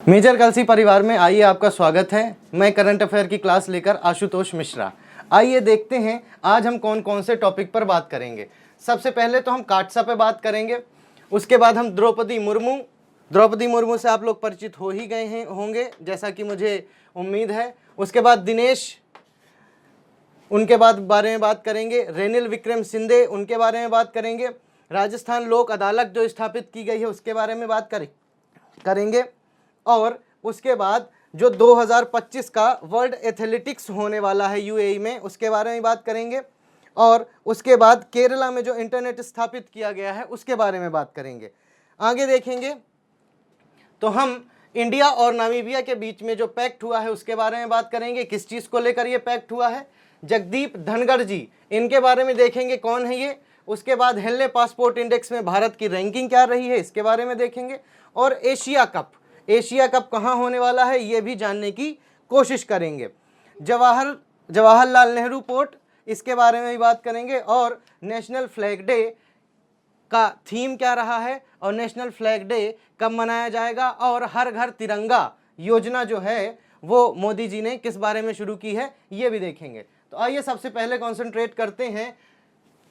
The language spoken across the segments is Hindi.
मेजर कलसी परिवार में आइए आपका स्वागत है। मैं करंट अफेयर की क्लास लेकर आशुतोष मिश्रा। आइए देखते हैं आज हम कौन कौन से टॉपिक पर बात करेंगे। सबसे पहले तो हम काटसा पे बात करेंगे, उसके बाद हम द्रौपदी मुर्मू से आप लोग परिचित हो ही गए हैं होंगे जैसा कि मुझे उम्मीद है। उसके बाद दिनेश, उनके बारे में बात करेंगे। रेनिल विक्रमसिंघे, उनके बारे में बात करेंगे। राजस्थान लोक अदालत जो स्थापित की गई है उसके बारे में बात करेंगे। और उसके बाद जो 2025 का वर्ल्ड एथलेटिक्स होने वाला है यूएई में, उसके बारे में बात करेंगे। और उसके बाद केरला में जो इंटरनेट स्थापित किया गया है उसके बारे में बात करेंगे। आगे देखेंगे तो हम इंडिया और नामीबिया के बीच में जो पैक्ट हुआ है उसके बारे में बात करेंगे। किस चीज़ को लेकर ये पैक्ट हुआ है? जगदीप धनखड़ जी, इनके बारे में देखेंगे कौन है ये। उसके बाद हेनले पासपोर्ट इंडेक्स में भारत की रैंकिंग क्या रही है इसके बारे में देखेंगे। और एशिया कप कहाँ होने वाला है ये भी जानने की कोशिश करेंगे। जवाहरलाल नेहरू पोर्ट, इसके बारे में भी बात करेंगे। और नेशनल फ्लैग डे का थीम क्या रहा है और नेशनल फ्लैग डे कब मनाया जाएगा। और हर घर तिरंगा योजना जो है वो मोदी जी ने किस बारे में शुरू की है ये भी देखेंगे। तो आइए सबसे पहले कॉन्सेंट्रेट करते हैं।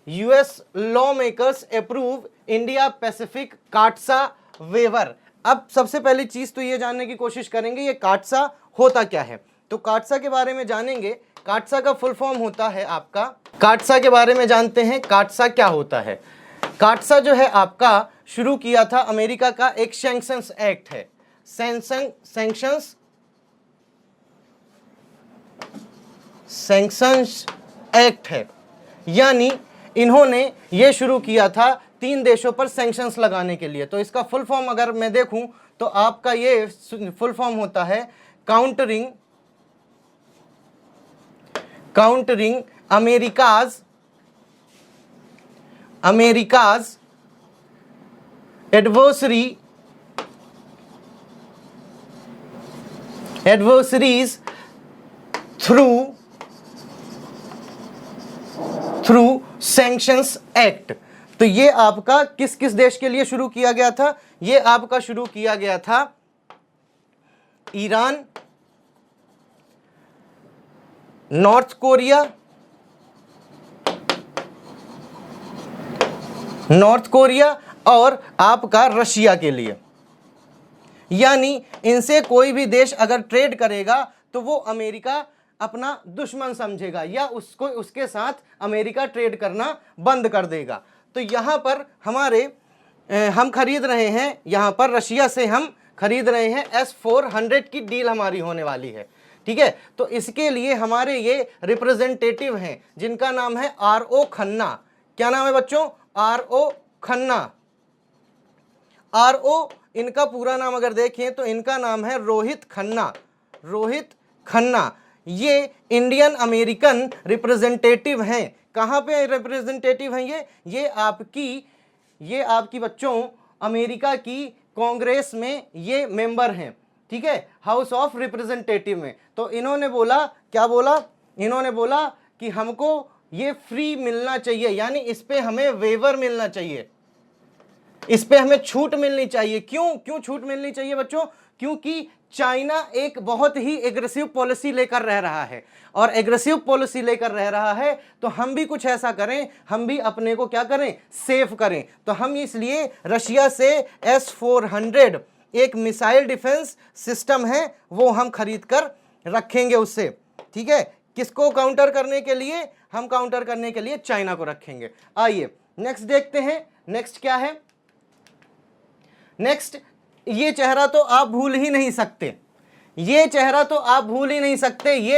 US lawmakers approve India Pacific CAATSA waiver. अब सबसे पहली चीज तो ये जानने की कोशिश करेंगे ये काटसा होता क्या है। तो काटसा के बारे में जानेंगे। काटसा का फुल फॉर्म होता है आपका, काटसा के बारे में जानते हैं काटसा क्या होता है। काटसा जो है आपका शुरू किया था अमेरिका का एक सैंक्शंस एक्ट है। सैंक्शंस एक्ट है, यानी इन्होंने ये शुरू किया था 3 देशों पर सैंक्शंस लगाने के लिए। तो इसका फुल फॉर्म अगर मैं देखूं तो आपका ये फुल फॉर्म होता है countering America's adversaries through sanctions act. तो ये आपका किस किस देश के लिए शुरू किया गया था? ये आपका शुरू किया गया था ईरान, नॉर्थ कोरिया और आपका रशिया के लिए। यानी इनसे कोई भी देश अगर ट्रेड करेगा तो वो अमेरिका अपना दुश्मन समझेगा या उसके साथ अमेरिका ट्रेड करना बंद कर देगा। तो यहाँ पर हम खरीद रहे हैं, यहाँ पर रशिया से हम खरीद रहे हैं S-400 की डील हमारी होने वाली है, ठीक है। तो इसके लिए हमारे ये रिप्रेजेंटेटिव हैं जिनका नाम है R.O. खन्ना। क्या नाम है बच्चों? R.O. खन्ना। R.O. इनका पूरा नाम अगर देखें तो इनका नाम है रोहित खन्ना। ये इंडियन अमेरिकन रिप्रेजेंटेटिव हैं। कहाँ पे रिप्रेजेंटेटिव हैं ये आपकी बच्चों अमेरिका की कांग्रेस में ये मेंबर हैं, ठीक है, हाउस ऑफ रिप्रेजेंटेटिव में। तो इन्होंने बोला, क्या बोला? इन्होंने बोला कि हमको ये फ्री मिलना चाहिए, यानी इस पे हमें वेवर मिलना चाहिए, इस पे हमें छूट मिलनी चाहिए। क्यों छूट मिलनी चाहिए बच्चों? क्योंकि चाइना एक बहुत ही एग्रेसिव पॉलिसी लेकर रह रहा है, और एग्रेसिव पॉलिसी लेकर रह रहा है तो हम भी कुछ ऐसा करें, हम भी अपने को क्या करें, सेफ करें। तो हम इसलिए रशिया से S-400 एक मिसाइल डिफेंस सिस्टम है वो हम खरीद कर रखेंगे उससे, ठीक है। किसको काउंटर करने के लिए? हम काउंटर करने के लिए चाइना को रखेंगे। आइए नेक्स्ट देखते हैं। नेक्स्ट क्या है? नेक्स्ट, ये चेहरा तो आप भूल ही नहीं सकते, ये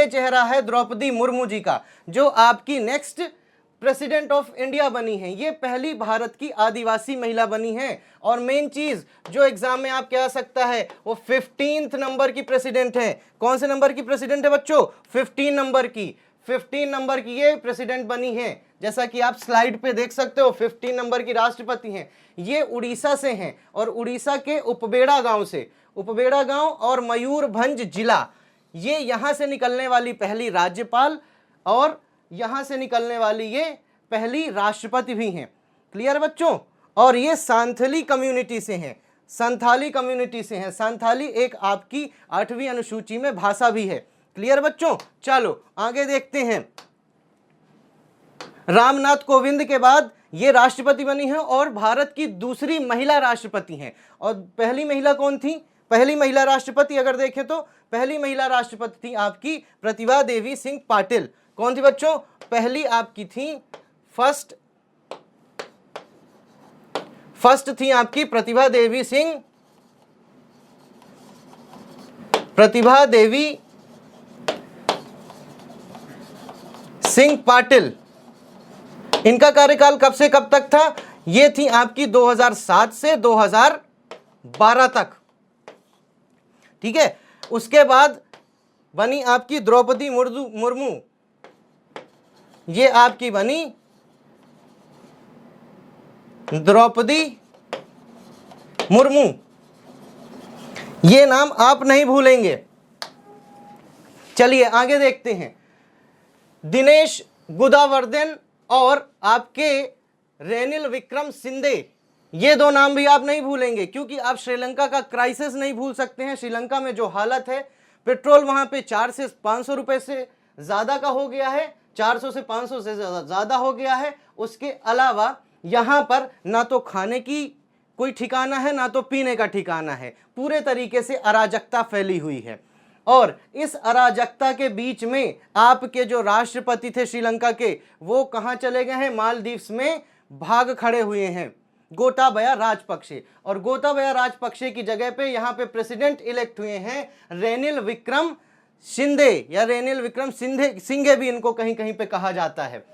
चेहरा है द्रौपदी मुर्मू जी का, जो आपकी नेक्स्ट प्रेसिडेंट ऑफ इंडिया बनी है। ये पहली भारत की आदिवासी महिला बनी है। और मेन चीज जो एग्जाम में आप कह सकता है वो 15 नंबर की प्रेसिडेंट है। कौन से नंबर की प्रेसिडेंट है बच्चों? 15 नंबर की ये प्रेसिडेंट बनी है। जैसा कि आप स्लाइड पे देख सकते हो 15 नंबर की राष्ट्रपति हैं। ये उड़ीसा से हैं और उड़ीसा के उपबेड़ा गांव और मयूरभंज जिला, ये यहां से निकलने वाली पहली राज्यपाल और यहां से निकलने वाली ये पहली राष्ट्रपति भी हैं। क्लियर बच्चों? और ये सांथली कम्युनिटी से हैं। संथाली कम्युनिटी से हैं। संथाली एक आपकी 8वीं अनुसूची में भाषा भी है। क्लियर बच्चों? चलो आगे देखते हैं। रामनाथ कोविंद के बाद ये राष्ट्रपति बनी है और भारत की दूसरी महिला राष्ट्रपति हैं। और पहली महिला कौन थी? पहली महिला राष्ट्रपति अगर देखें तो पहली महिला राष्ट्रपति थी आपकी प्रतिभा देवी सिंह पाटिल। कौन थी बच्चों? पहली आपकी थी फर्स्ट थी आपकी प्रतिभा देवी सिंह पाटिल। इनका कार्यकाल कब से कब तक था? ये थी आपकी 2007 से 2012 तक। ठीक है। उसके बाद बनी आपकी द्रौपदी मुर्मू। ये आपकी बनी द्रौपदी मुर्मू। ये नाम आप नहीं भूलेंगे। चलिए आगे देखते हैं। दिनेश गुदावर्धन और आपके रेनिल विक्रमसिंघे, ये दो नाम भी आप नहीं भूलेंगे, क्योंकि आप श्रीलंका का क्राइसिस नहीं भूल सकते हैं। श्रीलंका में जो हालत है, पेट्रोल वहां पे 4 से 500 रुपए से ज्यादा का हो गया है, 400 से 500 से ज्यादा हो गया है। उसके अलावा यहां पर ना तो खाने की कोई ठिकाना है, ना तो पीने का ठिकाना है। पूरे तरीके से अराजकता फैली हुई है। और इस अराजकता के बीच में आपके जो राष्ट्रपति थे श्रीलंका के, वो कहां चले गए हैं? मालदीव्स में भाग खड़े हुए हैं, गोटाबया राजपक्षे। और गोटाबया राजपक्षे की जगह पे यहां पे प्रेसिडेंट इलेक्ट हुए हैं रेनिल विक्रमसिंघे, या रेनिल विक्रमसिंघे भी इनको कहीं कहीं पे कहा जाता है।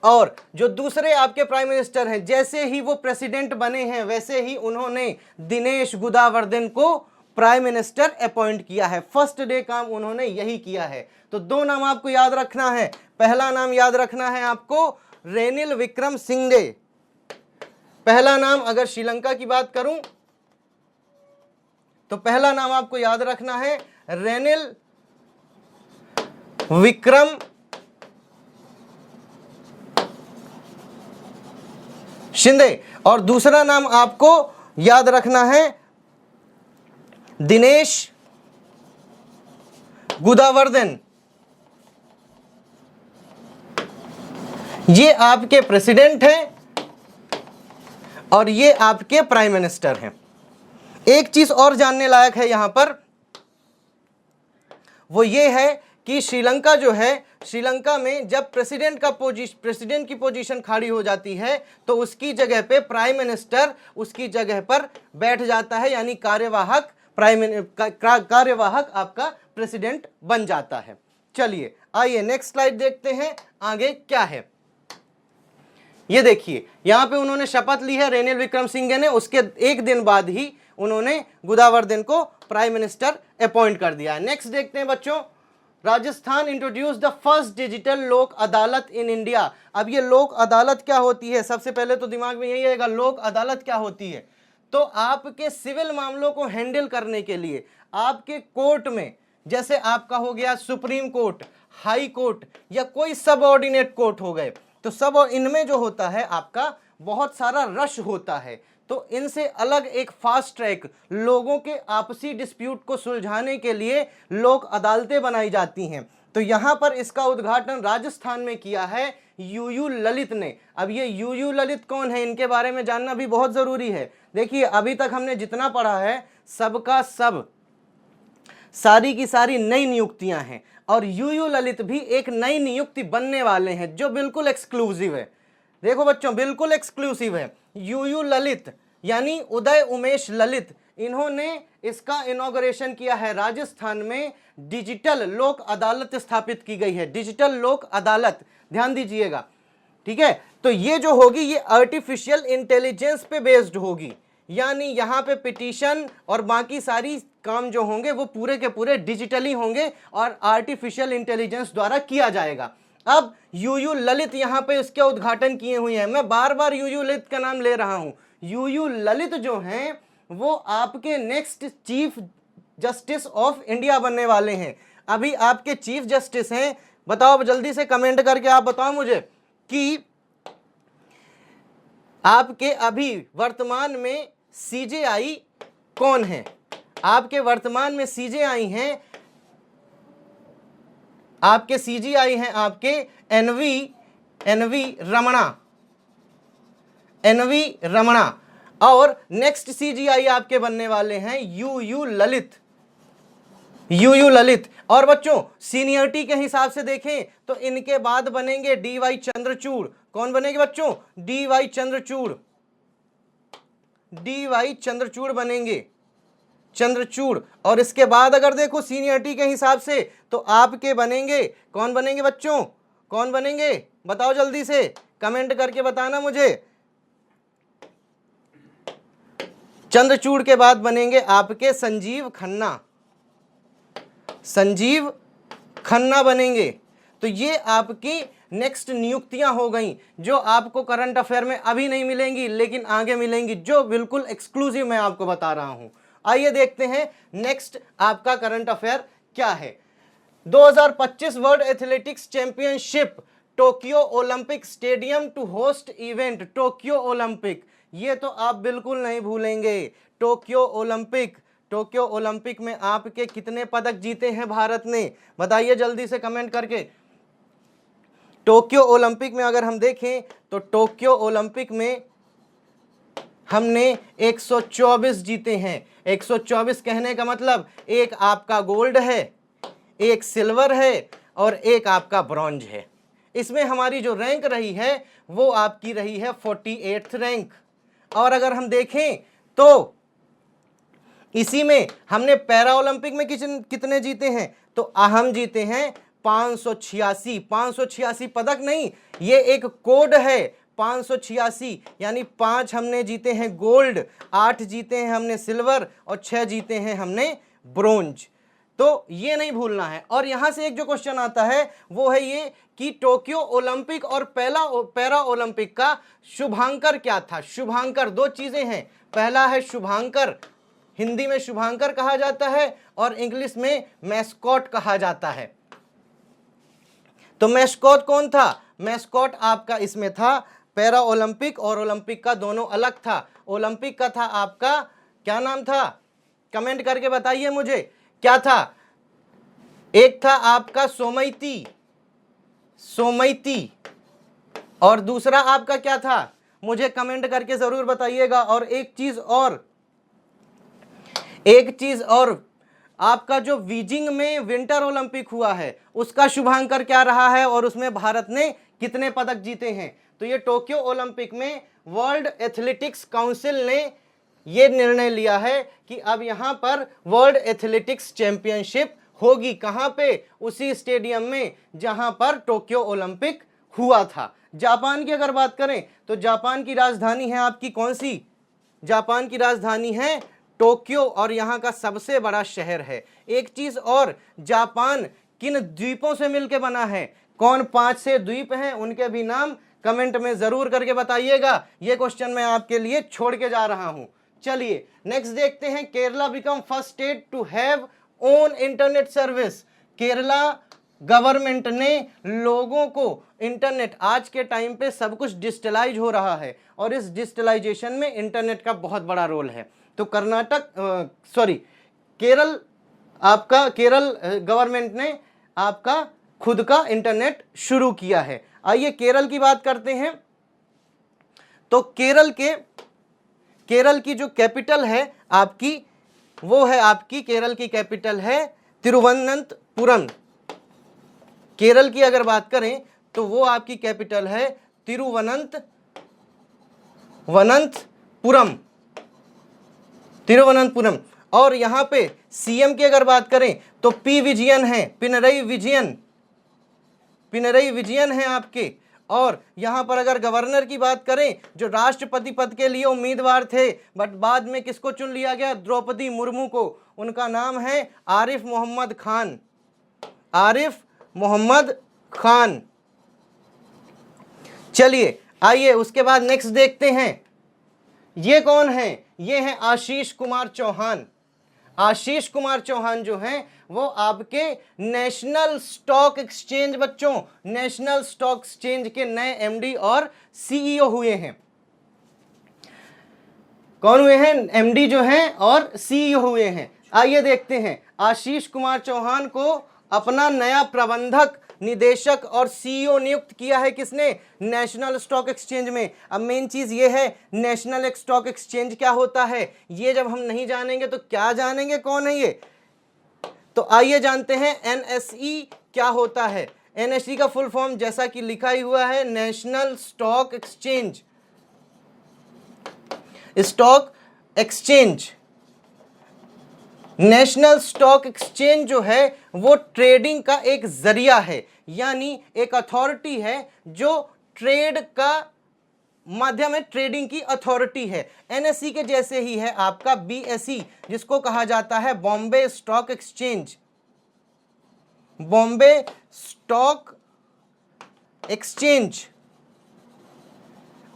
और जो दूसरे आपके प्राइम मिनिस्टर हैं, जैसे ही वो प्रेसिडेंट बने हैं वैसे ही उन्होंने दिनेश गुदावर्धन को प्राइम मिनिस्टर अपॉइंट किया है। फर्स्ट डे काम उन्होंने यही किया है। तो दो नाम आपको याद रखना है। पहला नाम याद रखना है आपको रेनिल विक्रमसिंघे। पहला नाम, अगर श्रीलंका की बात करूं तो पहला नाम आपको याद रखना है रेनिल विक्रमसिंघे, और दूसरा नाम आपको याद रखना है दिनेश गुदावर्धन। ये आपके प्रेसिडेंट हैं और ये आपके प्राइम मिनिस्टर हैं। एक चीज और जानने लायक है यहां पर, वो ये है कि श्रीलंका जो है, श्रीलंका में जब प्रेसिडेंट की पोजीशन खाली हो जाती है तो उसकी जगह पे प्राइम मिनिस्टर उसकी जगह पर बैठ जाता है, यानी कार्यवाहक आपका प्रेसिडेंट बन जाता है। चलिए आइए नेक्स्ट स्लाइड देखते हैं आगे क्या है। ये देखिए यहां पे उन्होंने शपथ ली है रेनिल विक्रमसिंघे ने, उसके एक दिन बाद ही उन्होंने गुदावर्धन को प्राइम मिनिस्टर अपॉइंट कर दिया है। नेक्स्ट देखते हैं बच्चों। Rajasthan introduce the first digital लोक अदालत इन इंडिया। अब ये लोक अदालत क्या होती है? सबसे पहले तो दिमाग में यही आएगा, लोक अदालत क्या होती है? तो आपके सिविल मामलों को हैंडल करने के लिए आपके कोर्ट में, जैसे आपका हो गया सुप्रीम कोर्ट, हाई कोर्ट, या कोई सब ऑर्डिनेट कोर्ट हो गए, तो सब इनमें जो होता है आपका बहुत सारा रश होता है। तो इनसे अलग एक फास्ट ट्रैक लोगों के आपसी डिस्प्यूट को सुलझाने के लिए लोक अदालतें बनाई जाती हैं। तो यहां पर इसका उद्घाटन राजस्थान में किया है यूयू ललित ने। अब ये यूयू ललित कौन है, इनके बारे में जानना भी बहुत जरूरी है। देखिए अभी तक हमने जितना पढ़ा है सबका सब, सारी की सारी नई नियुक्तियां हैं, और यूयू ललित भी एक नई नियुक्ति बनने वाले हैं जो बिल्कुल एक्सक्लूसिव है। देखो बच्चों बिल्कुल एक्सक्लूसिव है। यूयू ललित यानी उदय उमेश ललित, इन्होंने इसका इनॉग्रेशन किया है। राजस्थान में डिजिटल लोक अदालत स्थापित की गई है, डिजिटल लोक अदालत, ध्यान दीजिएगा। ठीक है, तो ये जो होगी ये आर्टिफिशियल इंटेलिजेंस पे बेस्ड होगी, यानी यहाँ पे पिटीशन और बाकी सारी काम जो होंगे वो पूरे के पूरे डिजिटली होंगे और आर्टिफिशियल इंटेलिजेंस द्वारा किया जाएगा। अब यूयू ललित यहाँ पे इसके उद्घाटन किए हुए हैं। मैं बार बार यूयू ललित का नाम ले रहा हूँ। यूयू ललित जो हैं वो आपके next chief justice of India बनने वाले हैं। अभी आपके चीफ जस्टिस हैं, बताओ जल्दी से कमेंट करके आप बताओ मुझे कि आपके अभी वर्तमान में सीजेआई कौन है? आपके वर्तमान में सीजेआई हैं, आपके सीजीआई हैं आपके एनवी रमणा और नेक्स्ट सीजीआई आपके बनने वाले हैं यूयू ललित। और बच्चों सीनियरिटी के हिसाब से देखें तो इनके बाद बनेंगे डीवाई चंद्रचूड़। कौन बनेंगे बच्चों? डीवाई चंद्रचूड़ बनेंगे, चंद्रचूड़। और इसके बाद अगर देखो सीनियरिटी के हिसाब से तो आपके बनेंगे, कौन बनेंगे बच्चों? कौन बनेंगे बताओ जल्दी से, कमेंट करके बताना मुझे। चंद्रचूड़ के बाद बनेंगे आपके संजीव खन्ना बनेंगे। तो ये आपकी नेक्स्ट नियुक्तियां हो गई जो आपको करंट अफेयर में अभी नहीं मिलेंगी लेकिन आगे मिलेंगी, जो बिल्कुल एक्सक्लूसिव मैं आपको बता रहा हूं। आइए देखते हैं नेक्स्ट आपका करंट अफेयर क्या है। 2025 world athletics championship, Tokyo Olympic stadium to host event, Tokyo Olympic. ये तो आप बिल्कुल नहीं भूलेंगे, टोक्यो ओलंपिक में आपके कितने पदक जीते हैं भारत ने? बताइए जल्दी से कमेंट करके। टोक्यो ओलंपिक में अगर हम देखें तो टोक्यो ओलंपिक में हमने 124 जीते हैं। 124 कहने का मतलब एक आपका गोल्ड है, एक सिल्वर है और एक आपका ब्रॉन्ज है। इसमें हमारी जो रैंक रही है वो आपकी रही है 48th रैंक। और अगर हम देखें तो इसी में हमने पैरा ओलंपिक में कितने जीते हैं? तो हम जीते हैं 586 पदक नहीं, ये एक कोड है 586, यानी 5 हमने जीते हैं गोल्ड, 8 जीते हैं हमने सिल्वर और 6 जीते हैं हमने ब्रोंज। तो ये नहीं भूलना है। और यहां से एक जो क्वेश्चन आता है वो है ये कि टोक्यो ओलंपिक और पैरा ओलंपिक का शुभांकर क्या था? शुभांकर दो चीजें हैं, पहला है शुभांकर, हिंदी में शुभांकर कहा जाता है और इंग्लिश में मैस्कॉट कहा जाता है। तो मैस्कॉट कौन था? मैस्कॉट आपका इसमें था, पैरा ओलंपिक और ओलंपिक का दोनों अलग था। ओलंपिक का था आपका, क्या नाम था? कमेंट करके बताइए मुझे क्या था। एक था आपका सोमैती और दूसरा आपका क्या था? मुझे कमेंट करके जरूर बताइएगा। और एक चीज और आपका जो बीजिंग में विंटर ओलंपिक हुआ है उसका शुभांकर क्या रहा है और उसमें भारत ने कितने पदक जीते हैं? तो ये टोक्यो ओलंपिक में वर्ल्ड एथलेटिक्स काउंसिल ने ये निर्णय लिया है कि अब यहां पर वर्ल्ड एथलेटिक्स चैंपियनशिप होगी। कहां पे? उसी स्टेडियम में जहां पर टोक्यो ओलंपिक हुआ था। जापान की अगर बात करें तो जापान की राजधानी है आपकी कौन सी? जापान की राजधानी है टोक्यो और यहाँ का सबसे बड़ा शहर है। एक चीज और, जापान किन द्वीपों से मिलकर बना है? कौन 5 से द्वीप हैं उनके भी नाम कमेंट में जरूर करके बताइएगा। ये क्वेश्चन मैं आपके लिए छोड़ के जा रहा हूं। चलिए नेक्स्ट देखते हैं। Kerala become first state to have own internet service. Kerala government ने लोगों को इंटरनेट, आज के टाइम पे सब कुछ डिजिटलाइज हो रहा है और इस डिजिटलाइजेशन में इंटरनेट का बहुत बड़ा रोल है। तो केरल गवर्नमेंट ने आपका खुद का इंटरनेट शुरू किया है। आइए केरल की बात करते हैं। तो केरल की जो कैपिटल है आपकी, वो है आपकी, केरल की कैपिटल है तिरुवनंतपुरम। केरल की अगर बात करें तो वो आपकी कैपिटल है तिरुवनंतपुरम। और यहां पे सीएम की अगर बात करें तो विजयन है, पिनरई विजयन है आपके। और यहां पर अगर गवर्नर की बात करें, जो राष्ट्रपति पद के लिए उम्मीदवार थे बट बाद में किसको चुन लिया गया? द्रौपदी मुर्मू को। उनका नाम है आरिफ मोहम्मद खान। चलिए आइए उसके बाद नेक्स्ट देखते हैं। ये कौन है? ये है आशीष कुमार चौहान। आशीष कुमार चौहान जो हैं वो आपके नेशनल स्टॉक एक्सचेंज, बच्चों नेशनल स्टॉक एक्सचेंज के नए एमडी और सीईओ हुए हैं। कौन हुए हैं? एमडी जो हैं और सीईओ हुए हैं। आइए देखते हैं, आशीष कुमार चौहान को अपना नया प्रबंधक, निदेशक और सीईओ नियुक्त किया है किसने? नेशनल स्टॉक एक्सचेंज में। अब मेन चीज ये है, नेशनल स्टॉक एक्सचेंज क्या होता है, ये जब हम नहीं जानेंगे तो क्या जानेंगे, कौन है ये? तो आइए जानते हैं एनएसई क्या होता है। एनएसई का फुल फॉर्म जैसा कि लिखा ही हुआ है, national stock exchange. Stock exchange, national stock exchange जो है वो ट्रेडिंग का एक जरिया है, यानी एक अथॉरिटी है जो ट्रेड का माध्यम है, ट्रेडिंग की अथॉरिटी है। एनएसई के जैसे ही है आपका बीएसई, जिसको कहा जाता है Bombay stock exchange. Bombay stock exchange.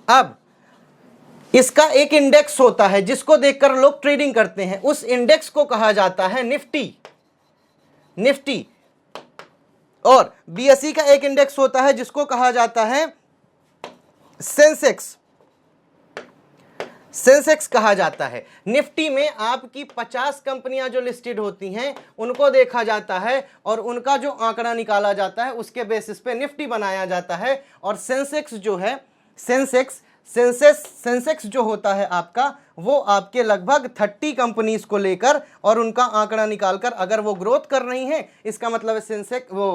अब इसका एक इंडेक्स होता है जिसको देखकर लोग ट्रेडिंग करते हैं, उस इंडेक्स को कहा जाता है निफ्टी। और बीएसई का एक इंडेक्स होता है जिसको कहा जाता है सेंसेक्स कहा जाता है। निफ्टी में आपकी 50 कंपनियां जो लिस्टेड होती हैं उनको देखा जाता है और उनका जो आंकड़ा निकाला जाता है उसके बेसिस पे निफ्टी बनाया जाता है। और सेंसेक्स जो है, सेंसेक्स जो होता है आपका, वो आपके लगभग 30 कंपनीज को लेकर और उनका आंकड़ा निकालकर, अगर वो ग्रोथ कर रही हैं इसका मतलब है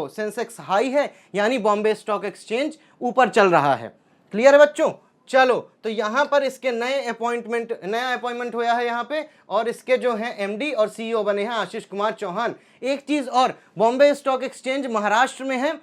सेंसेक्स हाई है, यानी बॉम्बे स्टॉक एक्सचेंज ऊपर चल रहा है। क्लियर है बच्चों? चलो, तो यहां पर इसके नया अपॉइंटमेंट हुआ है यहाँ पे, और इसके जो हैं एमडी और सीईओ बने हैं आशीष कुमार चौहान। एक चीज और, बॉम्बे स्टॉक एक्सचेंज महाराष्ट्र में है,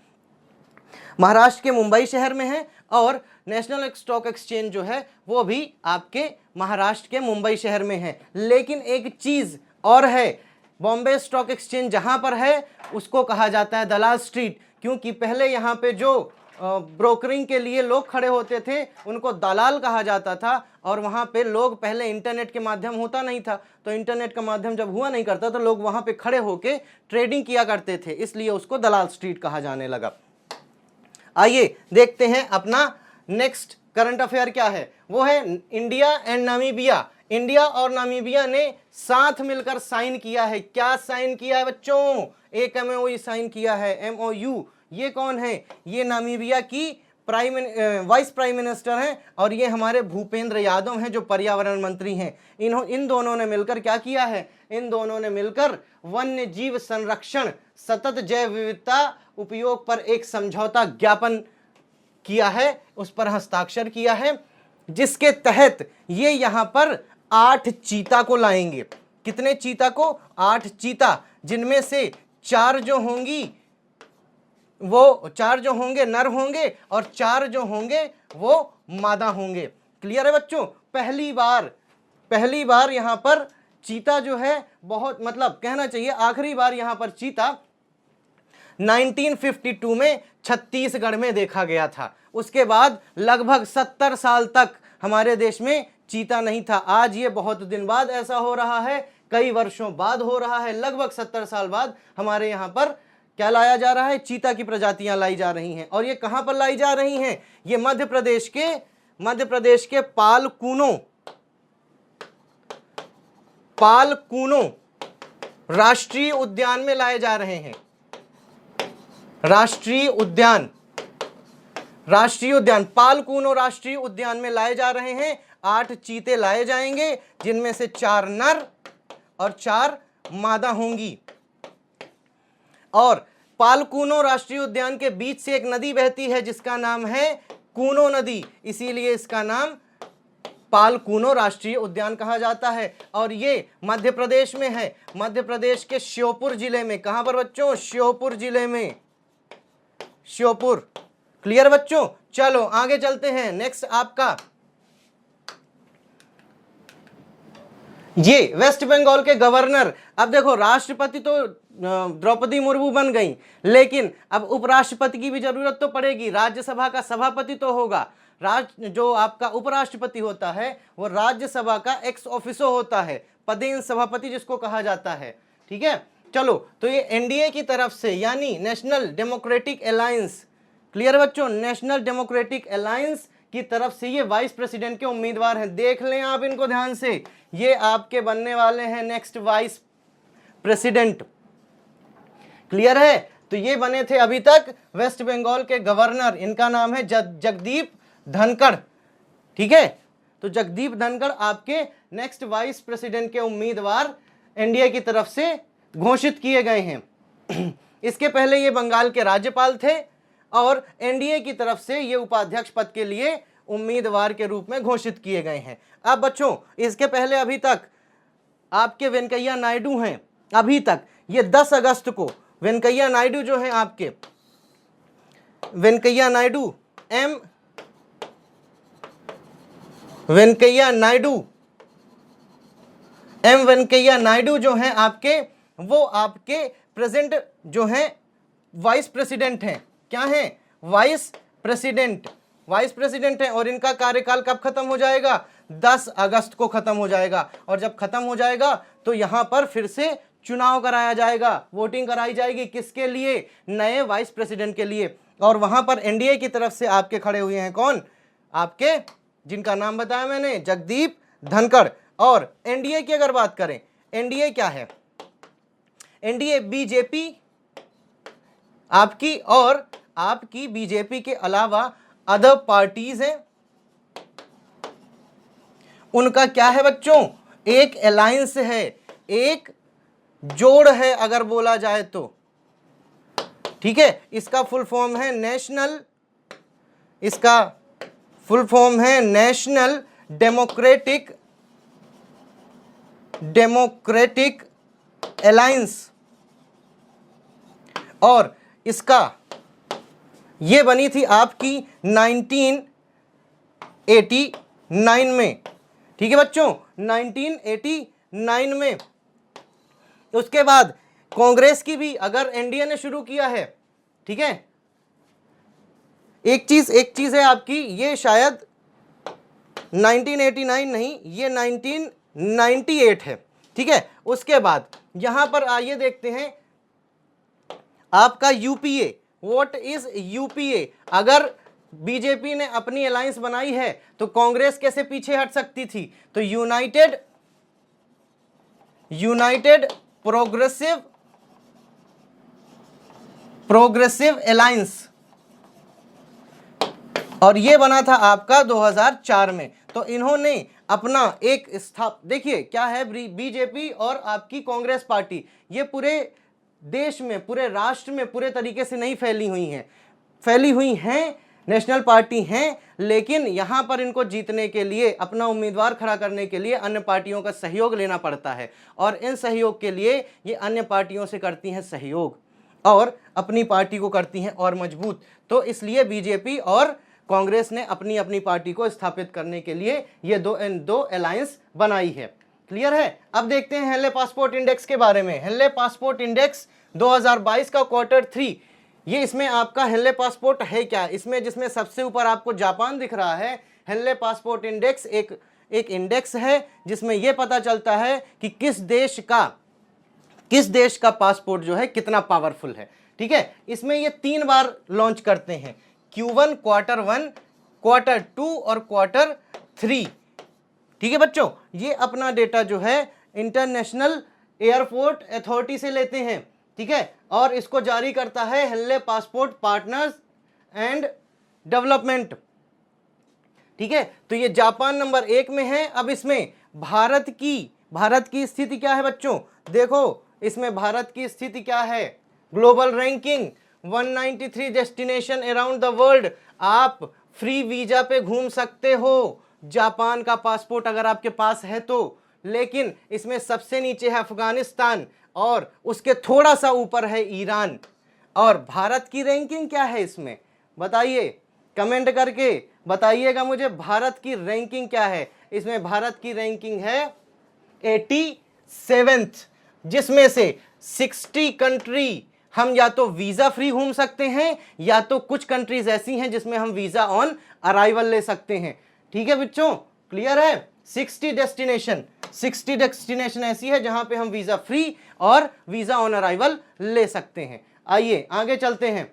महाराष्ट्र के मुंबई शहर में है, और नेशनल स्टॉक एक्सचेंज जो है वो भी आपके महाराष्ट्र के मुंबई शहर में है। लेकिन एक चीज और है, बॉम्बे स्टॉक एक्सचेंज जहां पर है उसको कहा जाता है दलाल स्ट्रीट, क्योंकि पहले यहाँ पे जो ब्रोकरिंग के लिए लोग खड़े होते थे उनको दलाल कहा जाता था, और वहाँ पे लोग पहले इंटरनेट के माध्यम होता नहीं था, तो इंटरनेट का माध्यम जब हुआ नहीं करता तो लोग वहाँ पे खड़े होके ट्रेडिंग किया करते थे, इसलिए उसको दलाल स्ट्रीट कहा जाने लगा। आइए देखते हैं अपना नेक्स्ट करंट अफेयर क्या है। वो है इंडिया एंड नामीबिया। इंडिया और नामीबिया ने साथ मिलकर साइन किया है। क्या साइन किया है बच्चों? एक एमओयू साइन किया है, एमओयू। ये कौन है? ये नामीबिया की वाइस प्राइम मिनिस्टर हैं, और ये हमारे भूपेंद्र यादव हैं जो पर्यावरण मंत्री हैं। इन दोनों ने मिलकर क्या किया है? इन दोनों ने मिलकर वन्य जीव संरक्षण, सतत जैव विविधता उपयोग पर एक समझौता ज्ञापन किया है, उस पर हस्ताक्षर किया है, जिसके तहत ये यहाँ पर 8 चीता को लाएंगे। कितने चीता को? 8 चीता, जिनमें से 4 जो होंगे नर होंगे और 4 जो होंगे वो मादा होंगे। क्लियर है बच्चों? पहली बार यहाँ पर चीता जो है, बहुत मतलब कहना चाहिए आखिरी बार यहाँ पर चीता 1952 में छत्तीसगढ़ में देखा गया था। उसके बाद लगभग 70 साल तक हमारे देश में चीता नहीं था। आज ये बहुत दिन बाद ऐसा हो रहा है, कई वर्षों बाद हो रहा है, लगभग 70 साल बाद हमारे यहाँ पर क्या लाया जा रहा है? चीता की प्रजातियां लाई जा रही हैं। और ये कहां पर लाई जा रही हैं? ये मध्य प्रदेश के पालकूनो राष्ट्रीय उद्यान में लाए जा रहे हैं। राष्ट्रीय उद्यान पालकूनो राष्ट्रीय उद्यान में लाए जा रहे हैं। 8 चीते लाए जाएंगे, जिनमें से 4 नर और 4 मादा होंगी। और पालकूनो राष्ट्रीय उद्यान के बीच से एक नदी बहती है जिसका नाम है कूनो नदी, इसीलिए इसका नाम पालकूनो राष्ट्रीय उद्यान कहा जाता है। और ये मध्य प्रदेश में है, मध्य प्रदेश के श्योपुर जिले में। कहां पर बच्चों? श्योपुर जिले में, श्योपुर। क्लियर बच्चों? चलो आगे चलते हैं। नेक्स्ट आपका ये वेस्ट बंगाल के गवर्नर। अब देखो, राष्ट्रपति तो द्रौपदी मुर्मू बन गई, लेकिन अब उपराष्ट्रपति की भी जरूरत तो पड़ेगी। राज्यसभा का सभापति तो होगा। जो आपका उपराष्ट्रपति होता है वो राज्यसभा का एक्स ऑफिसो होता है, पदेन सभापति जिसको कहा जाता है। ठीक है, चलो, तो ये एनडीए की तरफ से, यानी नेशनल डेमोक्रेटिक अलायंस। क्लियर बच्चों? नेशनल डेमोक्रेटिक अलायंस की तरफ से ये वाइस प्रेसिडेंट के उम्मीदवार हैं। देख लें आप इनको ध्यान से, ये आपके बनने वाले हैं नेक्स्ट वाइस प्रेसिडेंट। क्लियर है? तो ये बने थे अभी तक वेस्ट बंगाल के गवर्नर, इनका नाम है जगदीप धनखड़। ठीक है, तो जगदीप धनखड़ आपके नेक्स्ट वाइस प्रेसिडेंट के उम्मीदवार एनडीए की तरफ से घोषित किए गए हैं। इसके पहले ये बंगाल के राज्यपाल थे और एनडीए की तरफ से ये उपाध्यक्ष पद के लिए उम्मीदवार के रूप में घोषित किए गए हैं। अब बच्चों, इसके पहले अभी तक आपके वेंकैया नायडू हैं, अभी तक ये 10 अगस्त को वेंकैया नायडू जो हैं आपके, वेंकैया नायडू एम वेंकैया नायडू जो हैं आपके, वो आपके प्रेजेंट जो हैं वाइस प्रेसिडेंट हैं। क्या हैं? वाइस प्रेसिडेंट हैं। और इनका कार्यकाल कब खत्म हो जाएगा? 10 अगस्त को खत्म हो जाएगा। और जब खत्म हो जाएगा तो यहां पर फिर से चुनाव कराया जाएगा, वोटिंग कराई जाएगी। किसके लिए? नए वाइस प्रेसिडेंट के लिए। और वहां पर एनडीए की तरफ से आपके खड़े हुए हैं कौन? आपके, जिनका नाम बताया मैंने, जगदीप धनखड़। और एनडीए की अगर बात करें, एनडीए क्या है? एनडीए बीजेपी आपकी, और आपकी बीजेपी के अलावा अदर पार्टीज हैं, उनका क्या है बच्चों? एक अलायंस है, एक जोड़ है अगर बोला जाए तो। ठीक है, इसका फुल फॉर्म है नेशनल, इसका फुल फॉर्म है नेशनल डेमोक्रेटिक अलायंस। और इसका ये बनी थी आपकी 1989 में। ठीक है बच्चों, 1989 में। उसके बाद कांग्रेस की भी अगर एनडीए ने शुरू किया है, ठीक है, एक चीज है आपकी, ये शायद 1989 नहीं, ये 1998 है। ठीक है, उसके बाद यहां पर आइए देखते हैं आपका यूपीए। What is UPA? अगर बीजेपी ने अपनी अलायंस बनाई है तो कांग्रेस कैसे पीछे हट सकती थी? तो यूनाइटेड प्रोग्रेसिव अलायंस, और ये बना था आपका 2004 में। तो इन्होंने अपना एक देखिए क्या है, बीजेपी और आपकी कांग्रेस पार्टी, ये पूरे देश में, पूरे राष्ट्र में पूरे तरीके से नहीं फैली हुई हैं, नेशनल पार्टी हैं, लेकिन यहां पर इनको जीतने के लिए, अपना उम्मीदवार खड़ा करने के लिए अन्य पार्टियों का सहयोग लेना पड़ता है। और इन सहयोग के लिए ये अन्य पार्टियों से करती हैं सहयोग और अपनी पार्टी को करती हैं और मजबूत। तो इसलिए बीजेपी और कांग्रेस ने अपनी अपनी पार्टी को स्थापित करने के लिए ये दो अलायंस बनाई है। क्लियर है? अब देखते हैं हेनले पासपोर्ट इंडेक्स के बारे में। हेनले पासपोर्ट इंडेक्स 2022 का Q3, ये इसमें आपका हेनले पासपोर्ट है क्या? इसमें जिसमें सबसे ऊपर आपको जापान दिख रहा है, हेनले पासपोर्ट इंडेक्स एक इंडेक्स है जिसमें यह पता चलता है कि किस देश का पासपोर्ट जो है कितना पावरफुल है। ठीक है, इसमें ये 3 बार लॉन्च करते हैं, Q1, Q1, Q2 और Q3। ठीक है बच्चों, ये अपना डेटा जो है इंटरनेशनल एयरपोर्ट अथॉरिटी से लेते हैं। ठीक है, और इसको जारी करता है Henley passport partners and development. ठीक है, तो ये जापान नंबर 1 में है। अब इसमें भारत की स्थिति क्या है बच्चों? देखो इसमें भारत की स्थिति क्या है? Global ranking 193 destination around the world. आप फ्री वीजा पे घूम सकते हो जापान का पासपोर्ट अगर आपके पास है तो। लेकिन इसमें सबसे नीचे है अफगानिस्तान और उसके थोड़ा सा ऊपर है ईरान। और भारत की रैंकिंग क्या है इसमें? बताइए, कमेंट करके बताइएगा मुझे, भारत की रैंकिंग क्या है? इसमें भारत की रैंकिंग है 87th, जिसमें से 60 कंट्री हम या तो वीजा फ्री घूम सकते हैं या तो कुछ कंट्रीज ऐसी हैं जिसमें हम वीजा ऑन अराइवल ले सकते हैं। ठीक है बच्चों, क्लियर है? 60 डेस्टिनेशन ऐसी है जहां पे हम वीजा फ्री और वीजा ऑन अराइवल ले सकते हैं। आइए आगे चलते हैं।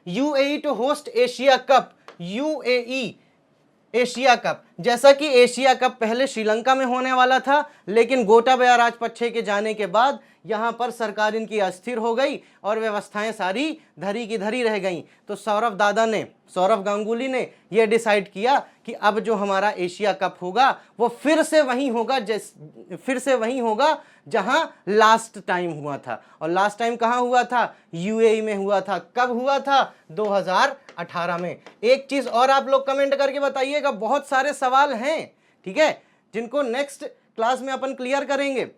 UAE to host Asia cup. UAE Asia cup. जैसा कि एशिया कप पहले श्रीलंका में होने वाला था, लेकिन गोटाबया राजपक्षे के जाने के बाद यहाँ पर सरकार इनकी अस्थिर हो गई और व्यवस्थाएं सारी धरी की धरी रह गईं। तो सौरव गांगुली ने यह डिसाइड किया कि अब जो हमारा एशिया कप होगा वो फिर से वहीं होगा जहां लास्ट टाइम हुआ था। और लास्ट टाइम कहां हुआ था? यूएई में हुआ था। कब हुआ था? 2018 में। एक चीज और आप लोग कमेंट करके बताइएगा, बहुत सारे सवाल हैं, ठीक है, जिनको नेक्स्ट क्लास में अपन क्लियर करेंगे,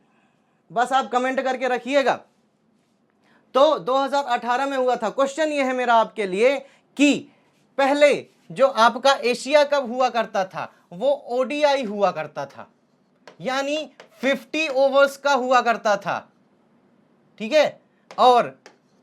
बस आप कमेंट करके रखिएगा। तो 2018 में हुआ था। क्वेश्चन ये है मेरा आपके लिए कि पहले जो आपका एशिया कप हुआ करता था वो ओडीआई हुआ करता था, यानी 50 ओवर्स का हुआ करता था, ठीक है। और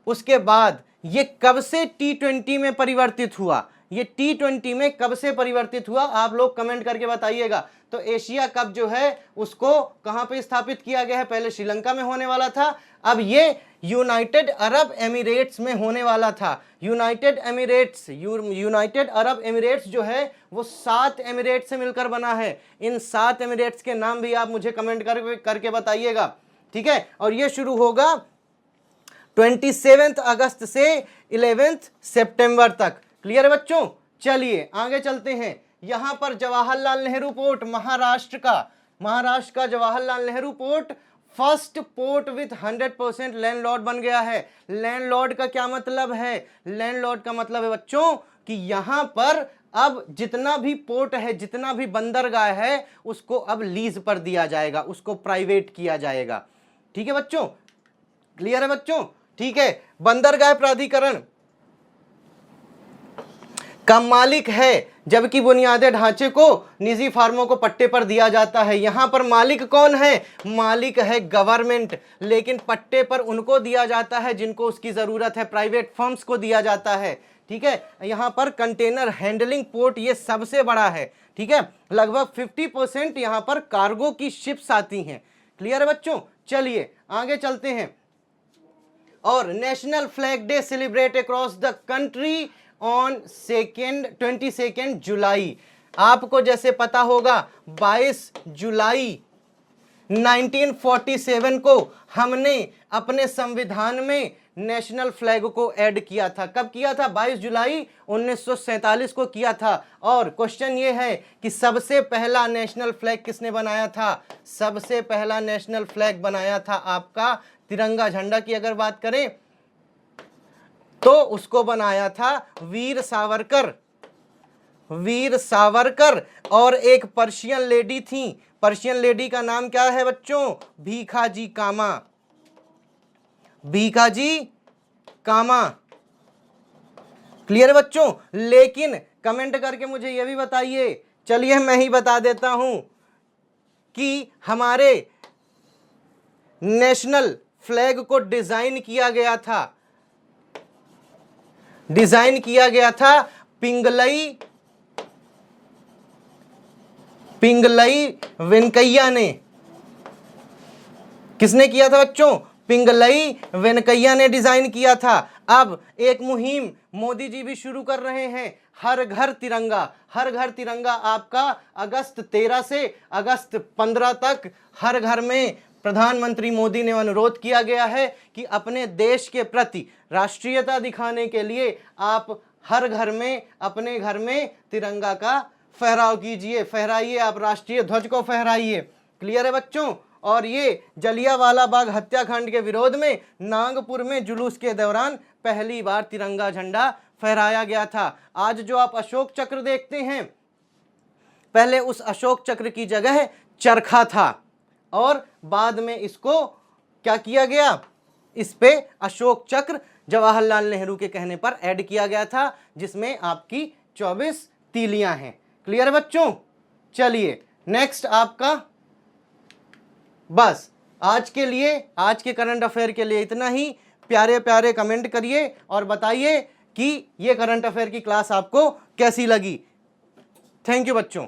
उसके बाद ये कब से T20 में परिवर्तित हुआ? ये T20 में कब से परिवर्तित हुआ? आप लोग कमेंट करके बताइएगा। तो एशिया कप जो है उसको कहां पे स्थापित किया गया है? पहले श्रीलंका में होने वाला था, अब ये यूनाइटेड अरब एमिरेट्स में होने वाला था। यूनाइटेड अरब एमिरेट्स जो है वो 7 एमिरेट्स से मिलकर बना है। इन 7 एमिरेट्स के नाम भी आप मुझे कमेंट करके बताइएगा, ठीक है। और ये शुरू होगा 27 अगस्त से 11 सितंबर तक। क्लियर है बच्चों? चलिए आगे चलते हैं। यहां पर जवाहरलाल नेहरू पोर्ट, महाराष्ट्र का Jawaharlal Nehru port first port with 100% landlord बन गया है। लैंडलॉर्ड का क्या मतलब है? लैंडलॉर्ड का मतलब है बच्चों कि यहां पर अब जितना भी पोर्ट है, जितना भी बंदरगाह है, उसको अब लीज पर दिया जाएगा, उसको प्राइवेट किया जाएगा, ठीक है बच्चों। क्लियर है बच्चों? ठीक है। बंदरगाह प्राधिकरण का मालिक है, जबकि बुनियादी ढांचे को निजी फार्मों को पट्टे पर दिया जाता है। यहां पर मालिक कौन है? मालिक है गवर्नमेंट, लेकिन पट्टे पर उनको दिया जाता है जिनको उसकी जरूरत है, प्राइवेट फर्म्स को दिया जाता है, ठीक है। यहां पर कंटेनर हैंडलिंग पोर्ट ये सबसे बड़ा है, ठीक है। लगभग 50% यहां पर कार्गो की शिप्स आती हैं। क्लियर है बच्चों? चलिए आगे चलते हैं। और national flag day celebrate across the country on 22 जुलाई। आपको जैसे पता होगा 22 जुलाई 1947 को हमने अपने संविधान में नेशनल फ्लैग को ऐड किया था। कब किया था? 22 जुलाई 1947 को किया था। और क्वेश्चन ये है कि सबसे पहला नेशनल फ्लैग किसने बनाया था? सबसे पहला नेशनल फ्लैग बनाया था आपका तिरंगा झंडा की अगर बात करें तो उसको बनाया था वीर सावरकर। और एक पर्शियन लेडी थी, पर्शियन लेडी का नाम क्या है बच्चों? भीखाजी कामा। क्लियर है बच्चों? लेकिन कमेंट करके मुझे यह भी बताइए, चलिए मैं ही बता देता हूं कि हमारे नेशनल फ्लैग को डिजाइन किया गया था पिंगलई वेंकैया ने। किसने किया था बच्चों? पिंगलई वेंकैया ने डिजाइन किया था। अब एक मुहिम मोदी जी भी शुरू कर रहे हैं, हर घर तिरंगा आपका अगस्त 13 से अगस्त 15 तक हर घर में प्रधानमंत्री मोदी ने अनुरोध किया गया है कि अपने देश के प्रति राष्ट्रीयता दिखाने के लिए आप हर घर में, अपने घर में तिरंगा का फहराव कीजिए, फहराइए, आप राष्ट्रीय ध्वज को फहराइए। क्लियर है बच्चों? और ये जलियांवाला बाग हत्याकांड के विरोध में नागपुर में जुलूस के दौरान पहली बार तिरंगा झंडा फहराया गया था। आज जो आप अशोक चक्र देखते हैं, पहले उस अशोक चक्र की जगह चरखा था और बाद में इसको क्या किया गया? इस पे अशोक चक्र जवाहरलाल नेहरू के कहने पर ऐड किया गया था, जिसमें आपकी 24 तीलियां हैं। क्लियर है बच्चों? चलिए नेक्स्ट आपका, बस आज के लिए, आज के करंट अफेयर के लिए इतना ही। प्यारे प्यारे कमेंट करिए और बताइए कि ये करंट अफेयर की क्लास आपको कैसी लगी। थैंक यू बच्चों।